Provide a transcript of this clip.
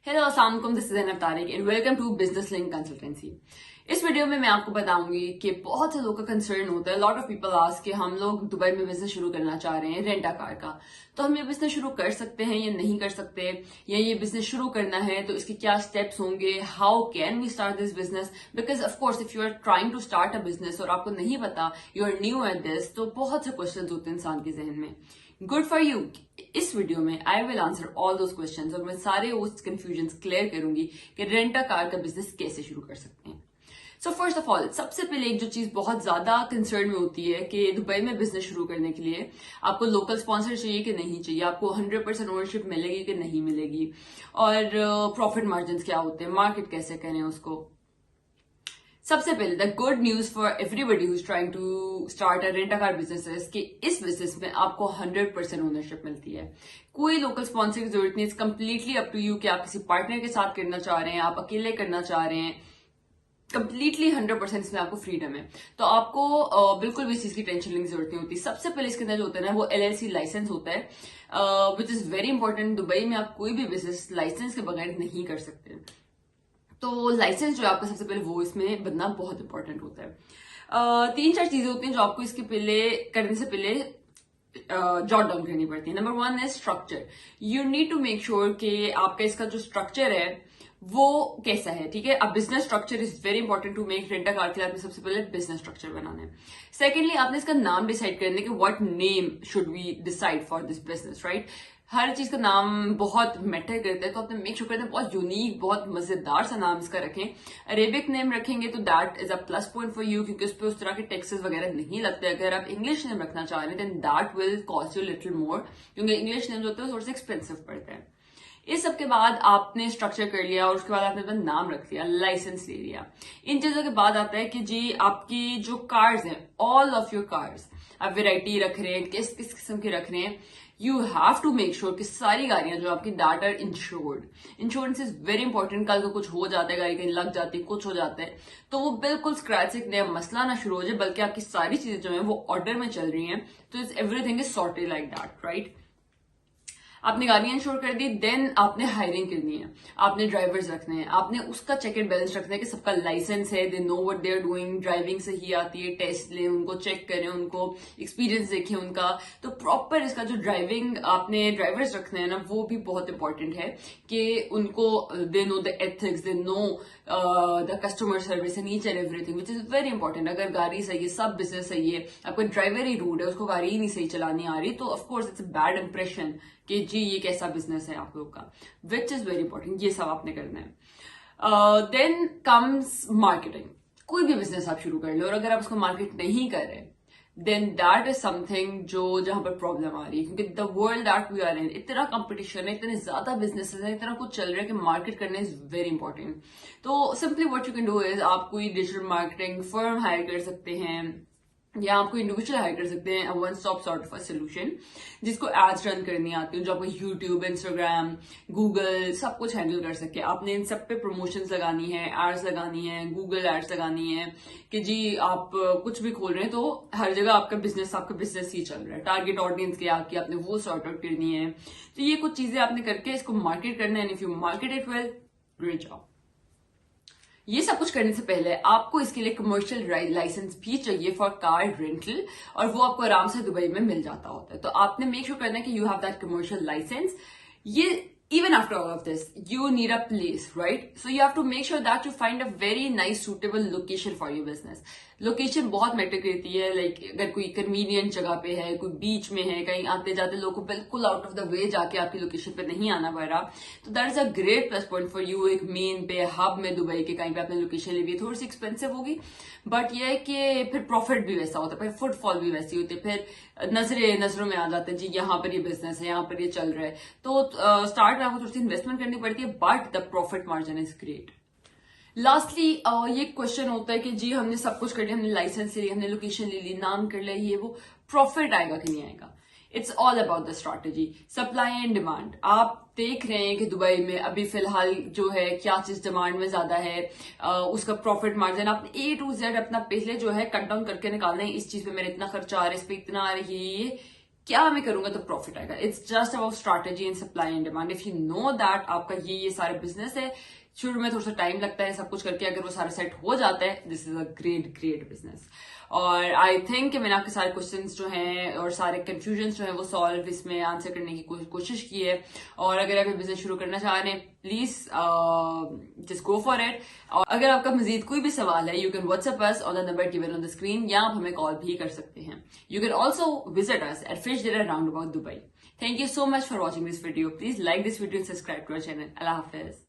Hello अस्सलाम वालेकुम, this is Zainab Tariq and welcome to business link consultancy. इस वीडियो में मैं आपको बताऊंगी कि बहुत से लोगों का कंसर्न होता है। लॉट ऑफ पीपल आस्क कि हम लोग दुबई में बिजनेस शुरू करना चाह रहे हैं रेंटा कार का, तो हम ये बिजनेस शुरू कर सकते हैं या नहीं कर सकते, या ये बिजनेस शुरू करना है तो इसके क्या स्टेप्स होंगे, how can we start this business. Because of course if you are trying to start a business और आपको नहीं पता, you are new at this, तो बहुत से क्वेश्चन होते हैं इंसान के जहन में। गुड फॉर यू, इस वीडियो में I will answer all those questions और मैं सारे उस कंफ्यूजन्स क्लियर करूंगी कि रेंटा कार का बिजनेस कैसे शुरू कर सकते हैं। सो फर्स्ट ऑफ ऑल, सबसे पहले एक जो चीज बहुत ज्यादा कंसर्न में होती है कि दुबई में बिजनेस शुरू करने के लिए आपको लोकल स्पॉन्सर चाहिए कि नहीं चाहिए, आपको 100% ओनरशिप मिलेगी कि नहीं मिलेगी, और प्रॉफिट मार्जिन क्या होते हैं, मार्केट कैसे करें उसको। सबसे पहले the good news for everybody who is trying to start a rent car business कि इस बिजनेस में आपको 100% ओनरशिप मिलती है। कोई लोकल स्पॉन्सर की जरूरत नहीं। It's completely up to you कि आप किसी पार्टनर के साथ करना चाह रहे हैं, आप अकेले करना चाह रहे हैं। कंप्लीटली 100% इसमें आपको फ्रीडम है, तो आपको बिल्कुल भी इस चीज की टेंशन लेने की जरूरत नहीं होती। सबसे पहले इसके अंदर जो होता है ना, वो LLC लाइसेंस होता है, which is very important. Dubai में आप कोई भी बिजनेस लाइसेंस के बगैर नहीं कर सकते, तो लाइसेंस जो है आपका सबसे पहले वो इसमें बनना बहुत इंपॉर्टेंट होता है। तीन चार चीजें होती हैं जो आपको इसके पहले करने से पहले जॉट डाउन करनी पड़ती है। नंबर वन है structure. You need to make sure कि आपका इसका जो स्ट्रक्चर है वो कैसा है। ठीक है, अब business structure is very important to make rent a car के लिए। आपने सबसे पहले बिजनेस स्ट्रक्चर बनाना है। सेकेंडली, आपने इसका नाम डिसाइड करना है कि what name should we decide for this business, right. हर चीज का नाम बहुत मैटर करता है, तो आपने मेक श्योर करना है बहुत यूनिक, बहुत मजेदार सा नाम इसका रखें। अरेबिक नेम रखेंगे तो that is a plus point for you, क्योंकि उस पर उस तरह के टैक्सेस वगैरह नहीं लगते। अगर आप इंग्लिश नेम रखना चाह रहे हैं then that will cost you little more, क्योंकि इंग्लिश नेम जो होता है थोड़ा सा एक्सपेंसिव पड़ता है। इस सब के बाद आपने स्ट्रक्चर कर लिया और उसके बाद आपने अपना नाम रख लिया, लाइसेंस ले लिया। इन चीजों के बाद आता है कि जी आपकी जो कार्स हैं, ऑल ऑफ योर कार्स, आप वेराइटी रख रहे हैं, किस किस किस्म के रख रहे हैं, you have to make sure कि सारी गाड़ियां जो आपकी that are insured. Insurance is very important. कल को कुछ हो जाता है, गाड़ी कहीं लग जाती है, कुछ हो जाता है, तो वो बिल्कुल स्क्रैच से नया मसला ना शुरू हो जाए, बल्कि आपकी सारी चीजें जो है वो ऑर्डर में चल रही हैं, तो it's everything is sorted like that, right. आपने गाड़ी इंश्योर कर दी, देन आपने हायरिंग करनी है, आपने ड्राइवर्स रखने हैं, आपने उसका चेक एंड बैलेंस रखना है कि सबका लाइसेंस है, they know what they are doing, driving सही आती है, टेस्ट लें उनको, चेक करें उनको, एक्सपीरियंस देखें उनका। तो प्रॉपर इसका जो ड्राइविंग आपने ड्राइवर्स रखने हैं ना, वो भी बहुत इंपॉर्टेंट है कि उनको they know the ethics, they know the customer service and each and everything, which is very important. अगर गाड़ी सही है, सब बिजनेस सही है, आपका ड्राइवर ही रूड है, उसको गाड़ी ही नहीं सही चलानी आ रही, तो of course it's a bad impression कि जी ये कैसा बिजनेस है आप लोग का, विच इज वेरी इंपॉर्टेंट। ये सब आपने करना है। Then comes marketing. कोई भी बिजनेस आप शुरू कर लो और अगर आप उसको मार्केट नहीं कर रहे, देन दैट इज समथिंग जो जहां पर प्रॉब्लम आ रही है, क्योंकि the world that we are in, इतना कंपटीशन है, इतने ज्यादा बिजनेसेस है, इतना कुछ चल रहा है कि मार्केट करना इज वेरी इंपॉर्टेंट। तो simply what you can do is आप कोई डिजिटल मार्केटिंग फर्म हायर कर सकते हैं, या आपको इंडिविजुअल हायर कर सकते हैं, one stop sort of a solution, जिसको एड्स रन करनी आती है, जो आपको यूट्यूब, इंस्टाग्राम, गूगल सब कुछ हैंडल कर सके। आपने इन सब पे प्रमोशंस लगानी है, एड्स लगानी है, गूगल एड्स लगानी है कि जी आप कुछ भी खोल रहे हैं तो हर जगह आपका बिजनेस ही चल रहा है। टारगेट ऑडियंस क्या आपकी, आपने वो सॉर्ट आउट करनी है। तो ये कुछ चीजें आपने करके इसको मार्केट करना है। If you market it well, great job. ये सब कुछ करने से पहले आपको इसके लिए कमर्शियल लाइसेंस भी चाहिए फॉर कार रेंटल, और वो आपको आराम से दुबई में मिल जाता होता है। तो आपने मेक श्योर करना है कि you have that commercial license. ये even after all of this, you need a place, right? So you have to make sure that you find a very nice suitable location for your business. Location बहुत matter करती है। Like अगर कोई convenient जगह पे है, कोई बीच में है, कहीं आते जाते लोगों को बिल्कुल आउट ऑफ द वे जाके आपकी लोकेशन पे नहीं आना पड़ रहा, तो that is a great plus point for you. एक मेन पे हब में दुबई के कहीं पे आपने लोकेशन ले ली है, थोड़ी सी एक्सपेंसिव होगी, बट ये है कि फिर प्रॉफिट भी वैसा होता है, फिर फुटफॉल भी वैसी होती है, फिर नजरों में आ जाते हैं जी यहाँ पर ये बिजनेस है, यहाँ पर ये चल रहा है। तो स्टार्ट में आपको थोड़ी सी इन्वेस्टमेंट करनी पड़ती है, but the profit margin is great. Lastly ये क्वेश्चन होता है कि जी हमने सब कुछ कर लिया, हमने लाइसेंस ले लिया, हमने लोकेशन ले ली, नाम कर लिया, ये वो, प्रॉफिट आएगा कि नहीं आएगा? It's all about the strategy, supply and demand. आप देख रहे हैं कि दुबई में अभी फिलहाल जो है क्या चीज डिमांड में ज्यादा है, उसका प्रॉफिट मार्जिन आपने A to Z अपना पहले जो है कट डाउन करके निकालना है। इस चीज पे मेरा इतना खर्चा आ रहा है, इस पे इतना आ रही है, क्या मैं करूंगा तो प्रॉफिट आएगा। It's just about strategy and supply and demand. If you know that आपका ये सारे बिजनेस है, शुरू में थोड़ा सा टाइम लगता है सब कुछ करके, अगर वो सारा सेट हो जाता है, this is a great business. और आई थिंक मैंने आपके सारे क्वेश्चंस जो हैं और सारे कंफ्यूजन जो हैं वो सॉल्व इसमें आंसर करने की कोशिश की है। और अगर आप बिजनेस शुरू करना चाह रहे हैं, please just go for it. और अगर आपका मजीद कोई भी सवाल है, you can WhatsApp us on the number given on the screen, या आप हमें कॉल भी कर सकते हैं। You can also visit us at fish Deira roundabout Dubai. Thank you so much for watching this video. Please like this video and subscribe to our channel. Allah Hafiz.